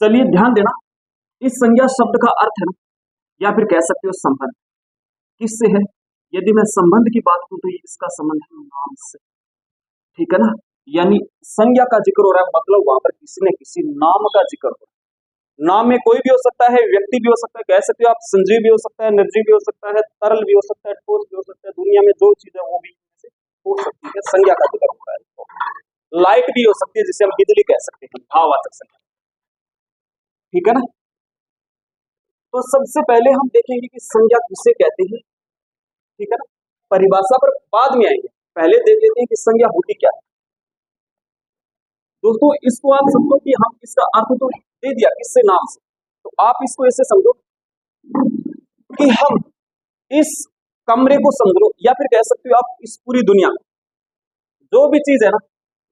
चलिए ध्यान देना, इस संज्ञा शब्द का अर्थ है ना, या फिर कह सकते हो संबंध, किससे है? यदि मैं संबंध की बात करूं तो इसका संबंध है नाम से, ठीक है ना। यानी संज्ञा का जिक्र हो रहा है, मतलब वहां पर किसी न किसी नाम का जिक्र हो रहा है। नाम में कोई भी हो सकता है, व्यक्ति भी हो सकता है, कह सकते हो आप संजीव भी हो सकता है, निर्जीव भी हो सकता है, तरल भी हो सकता है, ठोस भी हो सकता है, दुनिया में जो चीज है वो भी हो सकती है, संज्ञा का जिक्र हो रहा है। लाइट भी हो सकती है, जिसे हम बिजली कह सकते हैं, भाववाचक संज्ञा, ठीक है ना। तो सबसे पहले हम देखेंगे कि संज्ञा किसे कहते हैं, ठीक है ना। परिभाषा पर बाद में आएंगे, पहले देख लेते हैं कि संज्ञा होती क्या है। दोस्तों इसको आप समझो कि हम इसका अर्थ तो दे दिया किससे, नाम से, तो आप इसको ऐसे समझो कि हम इस कमरे को समझ लो, या फिर कह सकते हो आप इस पूरी दुनिया में जो भी चीज है ना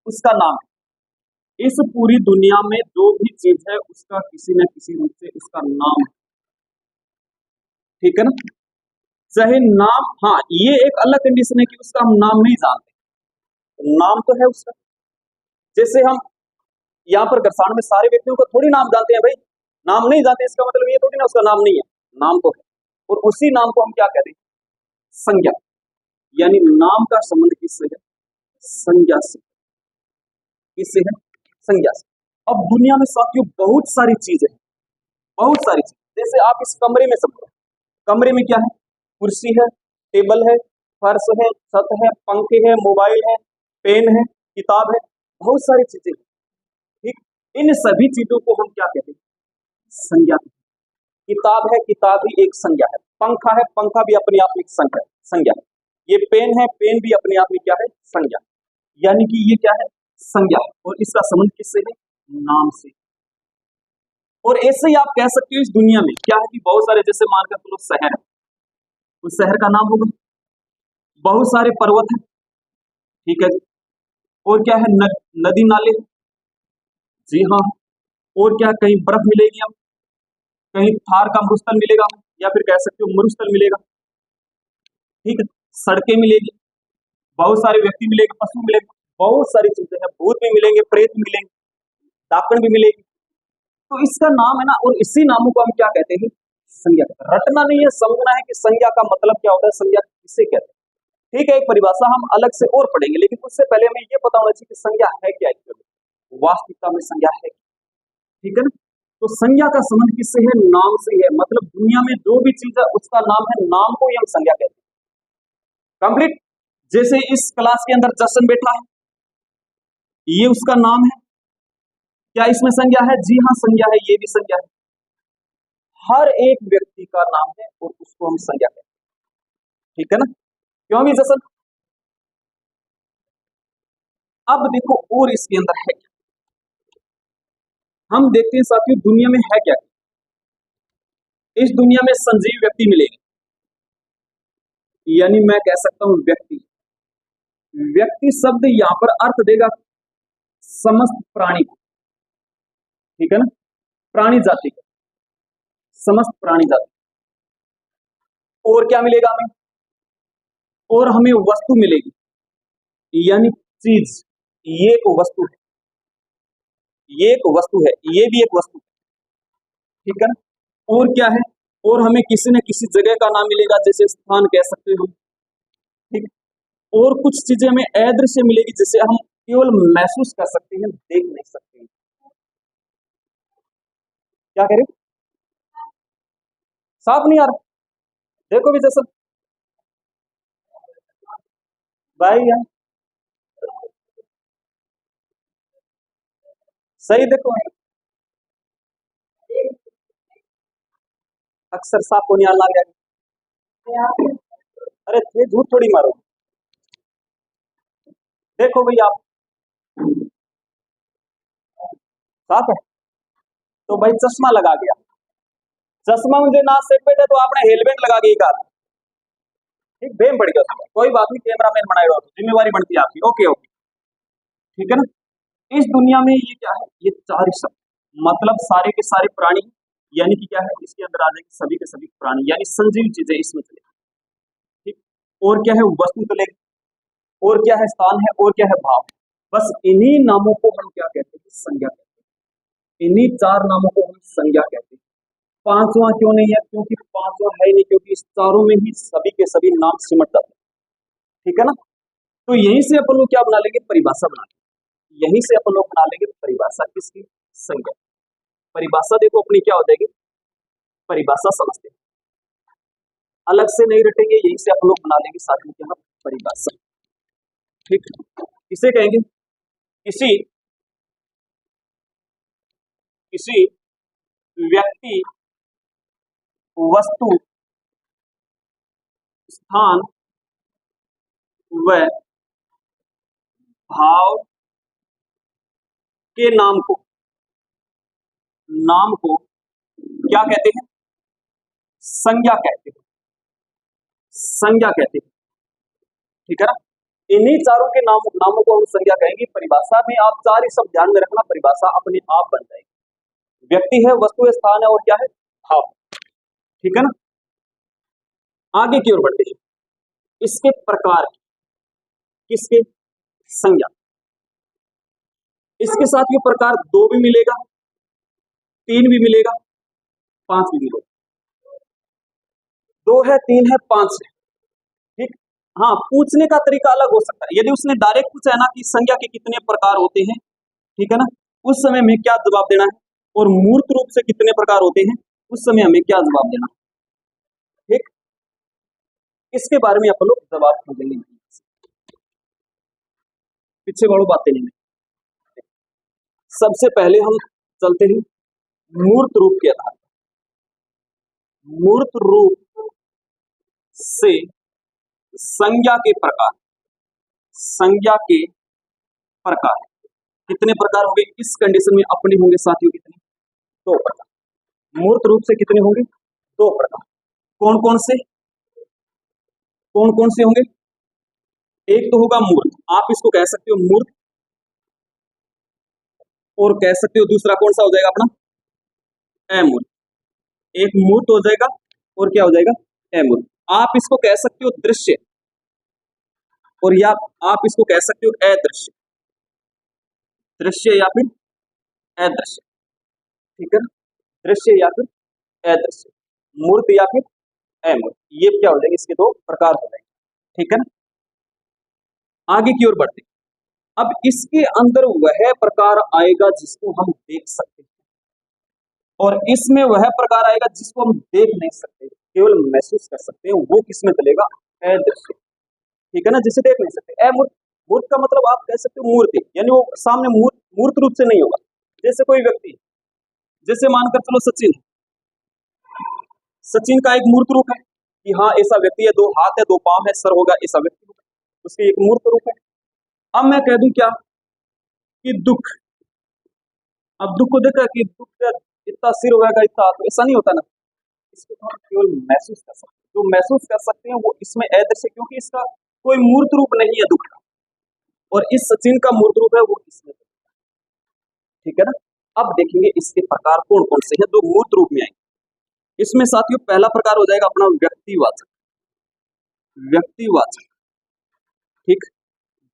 उसका नाम है। इस पूरी दुनिया में जो भी चीज है उसका किसी न किसी रूप से उसका नाम है, ठीक है ना। चाहे नाम, हाँ ये एक अलग कंडीशन है कि उसका हम नाम नहीं जानते, तो नाम तो है उसका। जैसे हम यहाँ पर गरसाण में सारे व्यक्तियों को थोड़ी नाम जानते हैं भाई, नाम नहीं जानते इसका मतलब ये थोड़ी ना उसका नाम नहीं है, नाम तो है। और उसी नाम को हम क्या कहते हैं, संज्ञा। यानी नाम का संबंध किससे है, संज्ञा से। किससे है, संज्ञा से। अब दुनिया में साथियों बहुत सारी चीजें हैं, बहुत सारी चीज। जैसे आप इस कमरे में समझो, कमरे में क्या है, कुर्सी है, टेबल है, फर्श है, छत है, पंखे है, मोबाइल है, पेन है, किताब है, बहुत सारी चीजें, ठीक। इन सभी चीजों को हम क्या कहते हैं, संज्ञा। किताब है, किताब भी एक संज्ञा है। पंखा है, पंखा भी अपने आप में एक संज्ञा है। ये पेन है, पेन भी अपने आप में क्या है, संज्ञा। यानी कि ये क्या है, संज्ञा है, और इसका संबंध किससे है, नाम से। और ऐसे ही आप कह सकते हो इस दुनिया में क्या है कि बहुत सारे, जैसे मानकर चलो शहर है, उस शहर का नाम होगा, बहुत सारे पर्वत है, ठीक है जी, और क्या है, नदी नाले, जी हाँ, और क्या, कहीं बर्फ मिलेगी हम, कहीं थार का मरुस्थल मिलेगा, या फिर कह सकते हो मरुस्थल मिलेगा, ठीक है। सड़कें मिलेगी, बहुत सारे व्यक्ति मिलेंगे, पशु मिलेंगे, बहुत सारी चीजें हैं, भूत भी मिलेंगे, प्रेत मिलेंगे, दाकड़ भी मिलेगी। तो इसका नाम है ना, और इसी नामों को हम क्या कहते हैं, संज्ञा। रटना नहीं है, समझना है कि संज्ञा का मतलब क्या होता है, संज्ञा किसे कहते हैं, ठीक है। एक परिभाषा हम अलग से और पढ़ेंगे, लेकिन उससे पहले हमें ये पता होना चाहिए कि संज्ञा है क्या, वास्तविकता में संज्ञा है, ठीक है ना। तो संज्ञा का संबंध किससे है, नाम से है। मतलब दुनिया में जो भी चीज है उसका नाम है, नाम को ही हम संज्ञा कहते हैं। कंप्लीट। जैसे इस क्लास के अंदर जशन बैठा है, ये उसका नाम है, क्या इसमें संज्ञा है, जी हाँ संज्ञा है, ये भी संज्ञा है। हर एक व्यक्ति का नाम है और उसको हम संज्ञा कहते हैं, ठीक है ना। क्यों भी जशन। अब देखो और इसके अंदर है क्या, हम देखते हैं साथियों दुनिया में है क्या। इस दुनिया में संजीव व्यक्ति मिलेंगे, यानी मैं कह सकता हूं व्यक्ति। व्यक्ति शब्द यहां पर अर्थ देगा समस्त प्राणी को, ठीक है ना, प्राणी जाति को, समस्त प्राणी जाति। और क्या मिलेगा हमें, और हमें वस्तु मिलेगी, यानी चीज। ये एक वस्तु है, ये एक वस्तु है, ये भी एक वस्तु है, ठीक है ना। और क्या है, और हमें किसी न किसी जगह का नाम मिलेगा, जैसे स्थान कह सकते हो, ठीक। और कुछ चीजें हमें अदृश्य मिलेगी, जिसे हम केवल महसूस कर सकते हैं, देख नहीं सकते हैं। क्या कह रहे हो, साफ नहीं आ रहा, देखो भी जैसा भाई है, सही देखो, अक्सर साफ को नहीं लग गया। अरे ये झूठ थोड़ी मारो, देखो भाई आप, साफ है। तो भाई चश्मा लगा गया, चश्मा मुझे ना सेट बैठे तो आपने हेलमेट लगा के कहा, ठीक बेम पड़ गया उसमें। कोई बात नहीं, कैमरा मैन बनाएगा तो जिम्मेवारी बनती है आपकी, ओके ओके, ठीक है ना। इस दुनिया में ये क्या है, ये चार ही शब्द, मतलब सारे के सारे प्राणी, यानी कि क्या है, इसके अंदर आ जाएंगे सभी के सभी प्राणी, यानी संजीव चीजें इसमें चले, ठीक। और क्या है, वस्तु चलेगी, और क्या है, स्थान है, और क्या है, भाव। बस इन्हीं नामों को हम क्या कहते हैं, संज्ञा कहते हैं। इन्हीं चार नामों को हम संज्ञा कहते हैं। पांचवा क्यों नहीं है? क्योंकि पांचवा है ही नहीं, क्योंकि इस चारों में ही सभी के सभी नाम सिमट जाते हैं। ठीक है ना? तो यहीं से अपन लोग क्या बना लेंगे? परिभाषा बना लेंगे। यहीं से अपन लोग बना लेंगे परिभाषा किसकी? संज्ञा। परिभाषा देखो अपनी क्या हो जाएगी? परिभाषा समझते हैं, अलग से नहीं रटेंगे, यहीं से अपन लोग बना लेंगे साथ में क्या? परिभाषा। ठीक, इसे कहेंगे किसी किसी व्यक्ति, वस्तु, स्थान व भाव के नाम को क्या कहते हैं? संज्ञा कहते हैं। संज्ञा कहते हैं। ठीक है ना? इन्हीं चारों के नामों को हम संज्ञा कहेंगे। परिभाषा में आप चार ही सब ध्यान में रखना, परिभाषा अपने आप बन जाएगी। व्यक्ति है, वस्तु है, स्थान है और क्या है? भाव। ठीक है ना? आगे की ओर बढ़ते हैं। इसके प्रकार किसके? संज्ञा। इसके साथ ये प्रकार दो भी मिलेगा, तीन भी मिलेगा, पांच भी मिलेगा। दो है, तीन है, पांच है। ठीक, हाँ, पूछने का तरीका अलग हो सकता है। यदि उसने डायरेक्ट पूछा है ना कि संज्ञा के कितने प्रकार होते हैं, ठीक है ना, उस समय में क्या जवाब देना है, और मूर्त रूप से कितने प्रकार होते हैं, उस समय हमें क्या जवाब देना है। ठीक, इसके बारे में अपन लोग जवाब खोजेंगे, पीछे बढ़ो, बातें नहीं। सबसे पहले हम चलते हैं मूर्त रूप के आधार। मूर्त रूप से संज्ञा के प्रकार। संज्ञा के प्रकार कितने प्रकार होंगे? इस कंडीशन में अपने होंगे साथियों कितने? दो प्रकार। मूर्त रूप से कितने होंगे? दो प्रकार। कौन कौन से? कौन कौन से होंगे? एक तो होगा मूर्त, आप इसको कह सकते हो मूर्त, और कह सकते हो दूसरा कौन सा हो जाएगा अपना? अमूर्त। एक मूर्त हो जाएगा और क्या हो जाएगा? अमूर्त। आप इसको कह सकते हो दृश्य, और या आप इसको कह सकते हो अदृश्य। दृश्य या फिर अदृश्य। ठीक है ना? दृश्य या फिर अदृश्य, मूर्त या फिर अमूर्त, ये क्या हो जाएंगे? इसके दो प्रकार हो जाएंगे। ठीक है ना? आगे की ओर बढ़ते। अब इसके अंदर वह प्रकार आएगा जिसको हम देख सकते हैं, और इसमें वह प्रकार आएगा जिसको हम देख नहीं सकते, केवल महसूस कर सकते हैं। वो किसमें चलेगा? अदृश्य। ठीक है ना? जिसे देख नहीं सकते। अमूर्त, मूर्त का मतलब आप कह सकते हो मूर्ति, यानी वो सामने मूर्त रूप से नहीं होगा। जैसे कोई व्यक्ति, जैसे मानकर चलो सचिन, सचिन का एक मूर्त रूप है कि हाँ ऐसा व्यक्ति है, दो हाथ है, दो पांव है, सर होगा, ऐसा व्यक्ति होगा, उसकी एक मूर्त रूप है। अब मैं कह दूं क्या कि दुख, अब दुख को देखा कि दुख का इतना सिर होगा, इतना हाथ, ऐसा नहीं होता ना। इसको तो हम केवल महसूस कर सकते हैं। जो महसूस कर सकते हैं वो इसमें अदृश्य, क्योंकि इसका कोई मूर्त रूप नहीं है दुख का, और इस सचिन का मूर्त रूप है वो इसमें। ठीक है ना? अब देखेंगे इसके प्रकार कौन कौन से हैं जो मूर्त रूप में आएंगे। इसमें साथियों पहला प्रकार हो जाएगा अपना व्यक्तिवाचक। व्यक्तिवाचक। ठीक,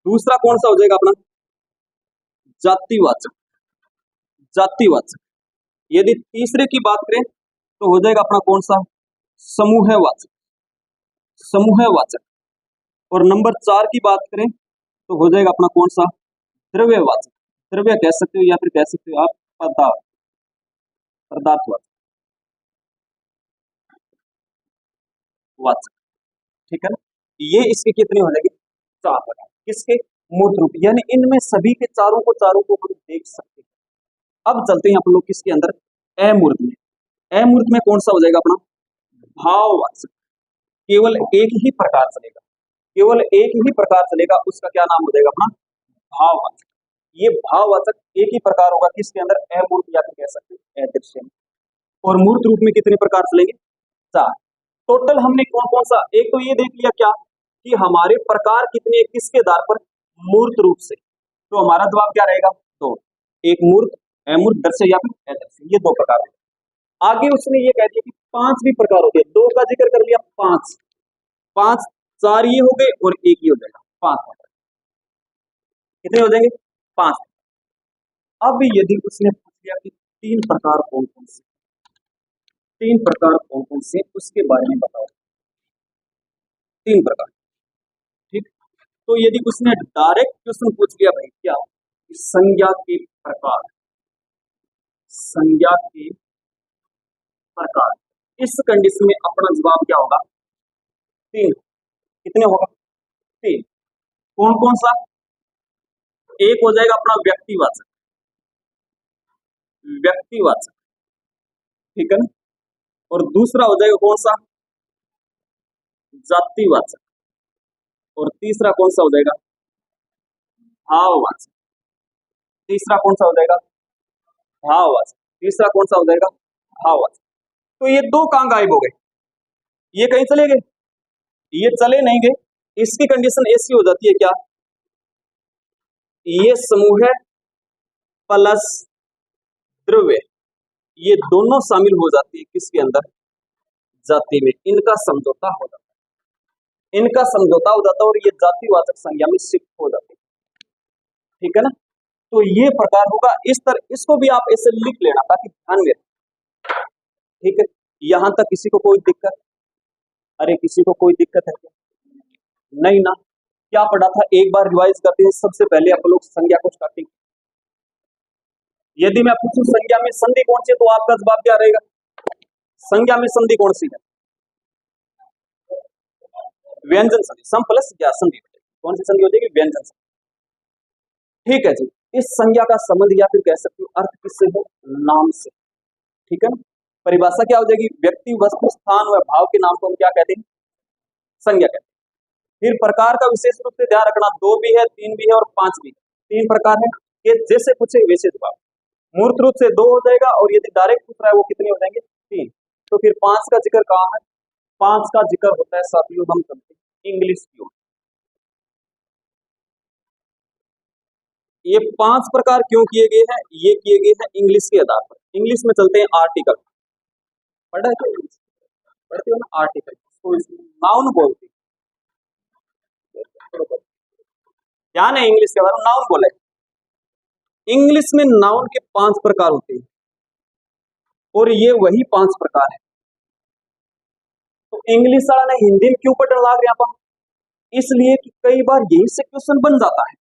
दूसरा कौन सा हो जाएगा अपना? जातिवाचक। जातिवाचक। यदि तीसरे की बात करें तो हो जाएगा अपना कौन सा? समूहवाचक। समूहवाचक। और नंबर 4 की बात करें तो हो जाएगा अपना कौन सा? द्रव्यवाचक। द्रव्य कह सकते हो या फिर कह सकते हो आप पदार्थ, पदार्थवाचक। वाचक। ठीक है ना? ये इसके कितने हो जाएंगे? 4 प्रकार। किसके? मूर्त रूप, यानी इनमें सभी के चारों को हम देख सकते हैं। अब चलते हैं अपन लोग किसके अंदर? अमूर्त में। अमूर्त में कौन सा हो जाएगा अपना? भाववाचक। केवल एक ही प्रकार चलेगा, केवल एक ही प्रकार चलेगा, उसका क्या नाम हो जाएगा अपना? भाववाचक। ये भाववाचक एक ही प्रकार होगा किसके अंदर? अमूर्त या फिर कह सकते हैं अदृश्य में। और मूर्त रूप में कितने प्रकार चलेंगे? 4। टोटल हमने कौन कौन सा, एक तो ये देख लिया क्या कि हमारे प्रकार कितने, किसके आधार पर? मूर्त रूप से। तो हमारा जवाब क्या रहेगा? दो। एक मूर्त, अमूर्त, दृश्य या फिर अदृश्य, ये दो प्रकार है। आगे उसने ये कह दिया कि 5 भी प्रकार होते हैं। 2 का जिक्र कर लिया, 5, 5, 4 ये हो गए और एक ही हो जाएगा, 5। कितने हो जाएंगे? 5। अब यदि उसने पूछ लिया कि तीन प्रकार कौन कौन से, तीन प्रकार कौन कौन से उसके बारे में बताओ। तीन प्रकार, ठीक। तो यदि उसने डायरेक्ट क्वेश्चन पूछ लिया भाई क्या, संज्ञा के प्रकार, संज्ञा के प्रकार, इस कंडीशन में अपना जवाब क्या होगा, तीन। कितने होगा, तीन। कौन कौन सा, एक हो जाएगा अपना व्यक्तिवाचक, व्यक्तिवाचक, ठीक है ना। और दूसरा हो जाएगा कौन सा, जातिवाचक। और तीसरा कौन सा हो जाएगा, भाववाचक। तीसरा कौन सा हो जाएगा, भाववाचक। तीसरा कौन सा हो जाएगा, भाववाचक। तो ये दो कहां गायब हो गए, ये कहीं चले गए, ये चले नहीं गए। इसकी कंडीशन ऐसी हो जाती है क्या, ये समूह है प्लस द्रव्य, ये दोनों शामिल हो जाती है किसके अंदर, जाति में। इनका समझौता हो जाता है, इनका समझौता हो जाता है और ये जातिवाचक संज्ञा में शिफ्ट हो जाती है, ठीक है ना। तो ये प्रकार होगा इस तरह, इसको भी आप ऐसे लिख लेना ताकि ध्यान में, ठीक है। यहां तक किसी को कोई दिक्कत, अरे किसी को कोई दिक्कत है क्या, नहीं ना। क्या पढ़ा था, एक बार रिवाइज करते हैं। सबसे पहले आप लोग संज्ञा को स्टार्टिंग, यदि मैं पूछूं संज्ञा में संधि कौन सी है तो आपका जवाब क्या रहेगा, संज्ञा में संधि कौन सी है, व्यंजन संधि, सम प्लस क्या संधि, कौन सी संधि हो जाएगी, व्यंजन संधि, ठीक है जी। इस संज्ञा का संबंध या फिर कह सकते हो अर्थ किससे है, नाम से, ठीक है ना। परिभाषा क्या हो जाएगी, व्यक्ति वस्तु स्थान व भाव के नाम को हम क्या कहते हैं, संज्ञा कहते हैं। फिर प्रकार का विशेष रूप से ध्यान रखना, दो भी है, तीन भी है और पांच भी है। तीन प्रकार है, ये जैसे पूछे वैसे जवाब। मूर्त रूप से दो हो जाएगा और यदि डायरेक्ट पूछ रहा है वो कितने हो जाएंगे, तीन। तो फिर पांच का जिक्र कहाँ है, पांच का जिक्र होता है साथियों, हम चलते हैं इंग्लिश की ओर। ये पांच प्रकार क्यों किए गए हैं, ये किए गए हैं इंग्लिश के आधार पर। इंग्लिश में चलते हैं आर्टिकल, पढ़ा है तो इंग्लिश पढ़ते हो ना, आर्टिकल, तो नाउन बोलते हैं, ध्यान है इंग्लिश के बारे में, नाउन बोले। इंग्लिश में नाउन के पांच प्रकार होते हैं और ये वही पांच प्रकार है। तो इंग्लिश वाला ने हिंदी में क्यों पढ़ने लग रहे हैं, इसलिए कि कई बार यही से क्वेश्चन बन जाता है,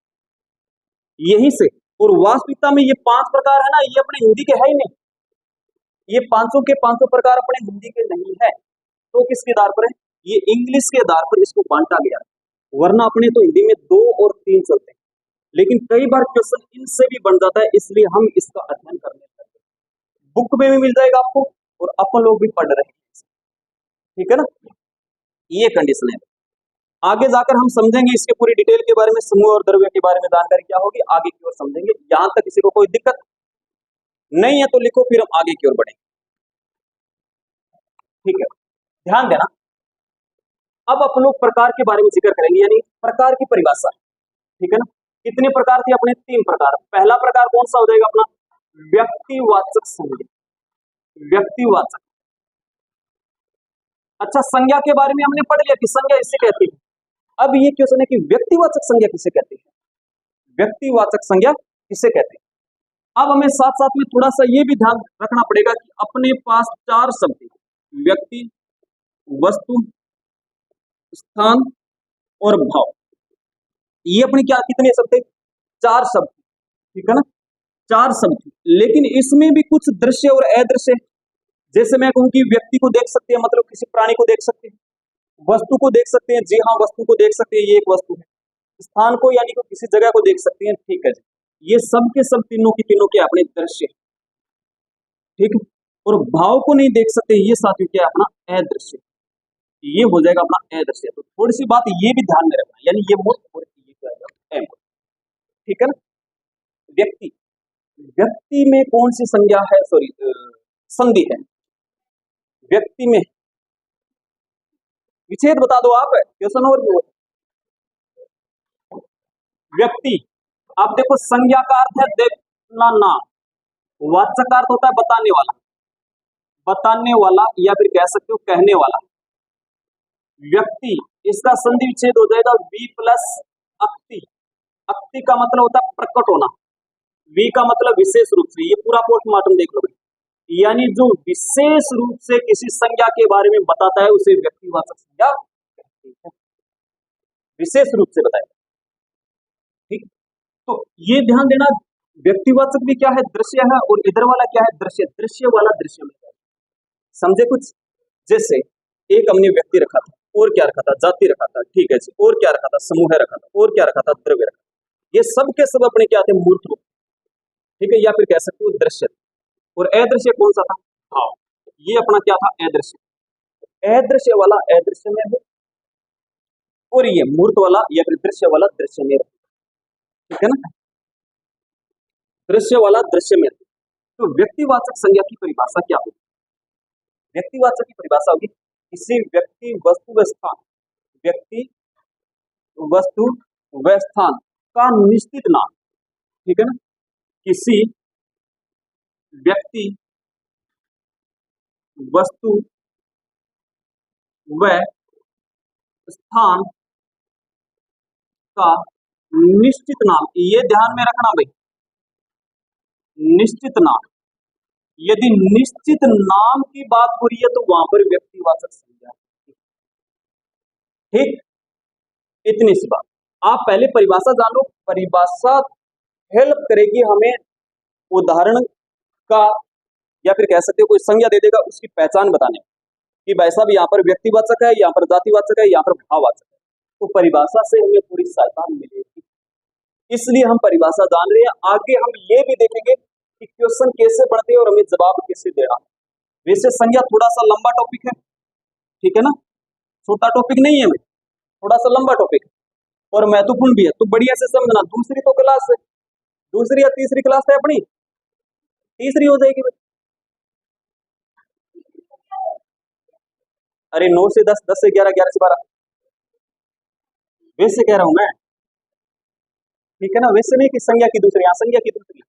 यही से। और वास्तविकता में ये पांच प्रकार है ना, ये अपने हिंदी के है ही नहीं, ये पांचों के पांचों प्रकार अपने हिंदी के नहीं है। तो किसके आधार पर है, ये इंग्लिश के आधार पर इसको बांटा गया है। वरना अपने तो हिंदी में दो और तीन चलते हैं, लेकिन कई बार क्वेश्चन इनसे भी बन जाता है, इसलिए हम इसका अध्ययन करने लगते हैं। बुक में भी मिल जाएगा आपको और अपन लोग भी पढ़ रहे हैं, ठीक है ना। ये कंडीशन है। आगे जाकर हम समझेंगे इसके पूरी डिटेल के बारे में, समूह और द्रव्य के बारे में जानकारी क्या होगी आगे की ओर समझेंगे। यहां तक किसी को कोई दिक्कत नहीं है तो लिखो, फिर हम आगे की ओर बढ़ेंगे, ठीक है। ध्यान देना, अब अपन लोग प्रकार के बारे में जिक्र करेंगे, यानी प्रकार की परिभाषा, ठीक है ना। कितने प्रकार थे अपने, तीन प्रकार। पहला प्रकार कौन सा हो जाएगा अपना, व्यक्तिवाचक संज्ञा, व्यक्तिवाचक। अच्छा, संज्ञा के बारे में हमने पढ़ लिया कि संज्ञा इससे कहती है। अब ये क्वेश्चन है कि व्यक्तिवाचक संज्ञा किसे कहते हैं, व्यक्तिवाचक संज्ञा किसे कहते हैं। अब हमें साथ साथ में थोड़ा सा ये भी ध्यान रखना पड़ेगा कि अपने पास चार शब्द हैं, व्यक्ति, वस्तु, स्थान और भाव। ये अपने क्या कितने शब्द थे, चार शब्द, ठीक है ना, चार शब्द। लेकिन इसमें भी कुछ दृश्य और अदृश्य, जैसे मैं कहूं कि व्यक्ति को देख सकते हैं, मतलब किसी प्राणी को देख सकते हैं। वस्तु को देख सकते हैं, जी हाँ वस्तु को देख सकते हैं, ये एक वस्तु है। स्थान को यानी कि किसी जगह को देख सकते हैं, ठीक है जी। ये सब के सब तीनों के अपने दृश्य, ठीक है। और भाव को नहीं देख सकते, ये साथियों क्या अपना अदृश्य, ये हो जाएगा अपना अदृश्य। तो थोड़ी सी बात ये भी ध्यान में रखना, यानी ये मोस्ट और ये क्या है, ठीक है ना। व्यक्ति, व्यक्ति में कौन सी संज्ञा है, सॉरी संधि है व्यक्ति में, विच्छेद बता दो आप, क्वेश्चन और व्यक्ति। आप देखो संज्ञा का अर्थ है देखना, नाम। वाचक का अर्थ होता है बताने वाला, बताने वाला या फिर कह सकते हो कहने वाला। व्यक्ति, इसका संधि विच्छेद हो जाएगा वी प्लस अक्ति। अक्ति का मतलब होता है प्रकट होना, वी का मतलब विशेष रूप से, ये पूरा पोस्टमार्टम देख लो भाई, यानी जो विशेष रूप से किसी संज्ञा के बारे में बताता है उसे व्यक्तिवाचक संज्ञा कहते हैं। विशेष रूप से बताएगा, ठीक। तो ये ध्यान देना, व्यक्तिवाचक भी क्या है, दृश्य है, और इधर वाला क्या है, दृश्य। दृश्य वाला दृश्य में है, समझे कुछ। जैसे एक हमने व्यक्ति रखा था, और क्या रखा था, जाति रखा था, ठीक है जी, और क्या रखा था, समूह रखा था, और क्या रखा था, द्रव्य रखा था। ये सब के सब अपने क्या थे, मूर्त रूप, ठीक है, या फिर कह सकते हो दृश्य। और अदृश्य कौन सा था, भाव। ये अपना क्या था, अदृश्य। अदृश्य वाला अदृश्य में है, और ये मूर्त वाला या फिर दृश्य वाला दृश्य में है, ठीक है ना, दृश्य वाला दृश्य में। तो व्यक्तिवाचक संज्ञा की परिभाषा क्या होगी, व्यक्तिवाचक की परिभाषा होगी किसी व्यक्ति, वस्तु व स्थान, व्यक्ति, वस्तु व स्थान का निश्चित नाम, ठीक है ना, किसी व्यक्ति, वस्तु व स्थान का निश्चित नाम। ये ध्यान में रखना भाई, निश्चित नाम। यदि निश्चित नाम की बात हो रही है तो वहां पर व्यक्तिवाचक संज्ञा, ठीक। इतनी सी बात, आप पहले परिभाषा जान लो। परिभाषा हेल्प करेगी हमें उदाहरण का, या फिर कह सकते हो कोई संज्ञा दे देगा उसकी पहचान बताने कि भाई साहब यहाँ पर व्यक्तिवाचक है, यहाँ पर जातिवाचक है, यहाँ पर भाववाचक है। तो परिभाषा से हमें पूरी सहायता मिलेगी, इसलिए हम परिभाषा जान रहे हैं। आगे हम ये भी देखेंगे कि क्वेश्चन कैसे बढ़ते हैं और हमें जवाब कैसे देना। वैसे संज्ञा थोड़ा सा लंबा टॉपिक है, ठीक है ना, छोटा टॉपिक नहीं है, थोड़ा सा लंबा टॉपिक और महत्वपूर्ण भी है। तो बढ़िया से समझना। दूसरी तो क्लास है, दूसरी या तीसरी क्लास है अपनी, तीसरी हो जाएगी भाई। अरे 9 से 10, 10 से 11, 11 से 12, वैसे कह रहा हूं मैं, ठीक है ना, वैसे नहीं कि संज्ञा की दूसरी, यहाँ संज्ञा की दूसरी।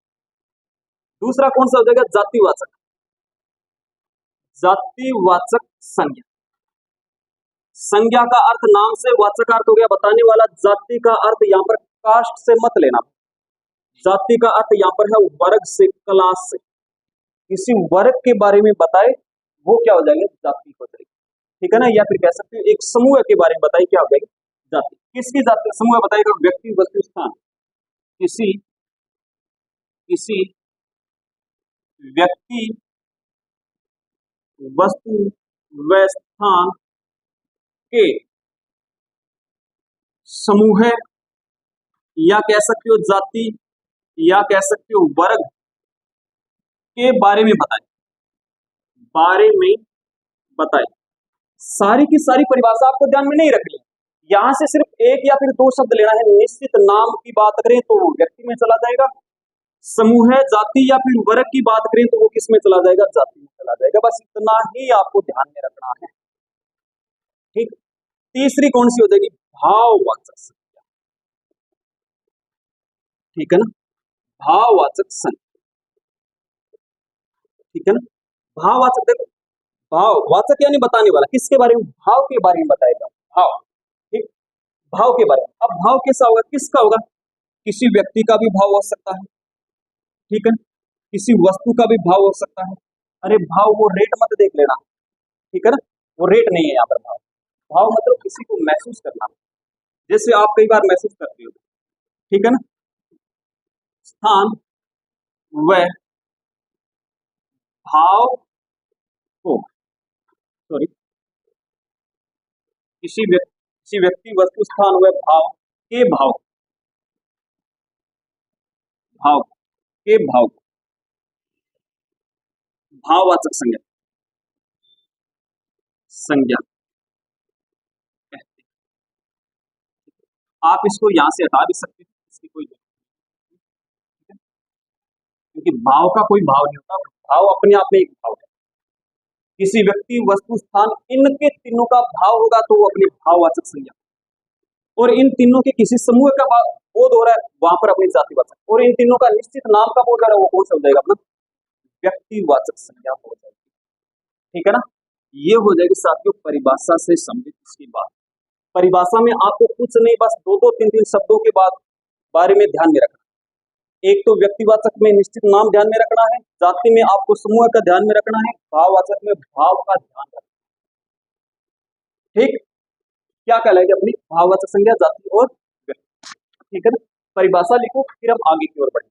दूसरा कौन सा हो जाएगा, जातिवाचक, जातिवाचक संज्ञा। संज्ञा का अर्थ नाम से, वाचक अर्थ हो गया बताने वाला, जाति का अर्थ यहाँ पर कास्ट से मत लेना, जाति का अर्थ यहाँ पर है वर्ग से, क्लास से। किसी वर्ग के बारे में बताए वो क्या हो जाएगा, जाति हो जाएगी, ठीक है ना, या फिर कह सकते हो एक समूह के बारे में बताए, क्या हो जाएगी, जाति। किसकी जाति, समूह बताएगा, व्यक्ति, वस्तु, स्थान। किसी व्यक्ति, वस्तु व स्थान के समूह, या कह सकते हो जाति, या कह सकते हो वर्ग के बारे में बताए, बारे में बताए। सारी की सारी परिभाषा आपको ध्यान में नहीं रखनी है, यहां से सिर्फ एक या फिर दो शब्द लेना है। निश्चित नाम की बात करें तो वो व्यक्ति में चला जाएगा, समूह, जाति या फिर वर्ग की बात करें तो वो किस में चला जाएगा, जाति में चला जाएगा। बस इतना ही आपको ध्यान में रखना है, ठीक। तीसरी कौन सी हो जाएगी, भाववाचक संज्ञा, ठीक है ना, भाववाचक संज्ञा, ठीक है ना। भाववाचक, देखो भाववाचक यानी बताने वाला, किसके बारे में, भाव के बारे में बताएगा, भाव, ठीक, भाव के बारे में। अब भाव कैसा होगा, किसका होगा, किसी व्यक्ति का भी भाव हो सकता है, ठीक है, किसी वस्तु का भी भाव हो सकता है। अरे भाव वो रेट मत देख लेना, ठीक है ना, वो रेट नहीं है यहाँ पर। भाव, भाव मतलब किसी को महसूस करना, जैसे आप कई बार महसूस करते हो, ठीक है ना। स्थान व भाव को, सॉरी, किसी व्यक्ति, वस्तु, स्थान व भाव के भाव, भाव के भाव, भाववाचक संज्ञा, संज्ञा कहते हैं। आप इसको यहां से हटा भी सकते हैं, इसकी कोई जरूरत नहीं है, क्योंकि भाव का कोई भाव नहीं होता, भाव अपने आप में एक भाव है। किसी व्यक्ति, वस्तु, स्थान, इनके तीनों का भाव होगा तो वो अपनी भाववाचक संज्ञा, और इन तीनों के किसी समूह का बोध हो रहा है वहां पर अपनी जातिवाचक, और इन तीनों का निश्चित नाम का बोध हो रहा है वो कौन सा हो जाएगा, अपना व्यक्तिवाचक संज्ञा हो जाएगी, ठीक है ना। ये हो जाएगी साथियों परिभाषा से संबंधित इसकी बात। परिभाषा में आपको कुछ नहीं, बस दो दो तीन तीन शब्दों के बाद बारे में ध्यान में रखना। एक तो व्यक्तिवाचक में निश्चित नाम ध्यान में रखना है, जाति में आपको समूह का ध्यान में रखना है, भाववाचक में भाव का ध्यान रखना है। ठीक, क्या कहलाएगी अपनी भाववाचक संज्ञा, जाति और व्यक्ति। ठीक है ना, परिभाषा लिखो फिर हम आगे की ओर बढ़ें।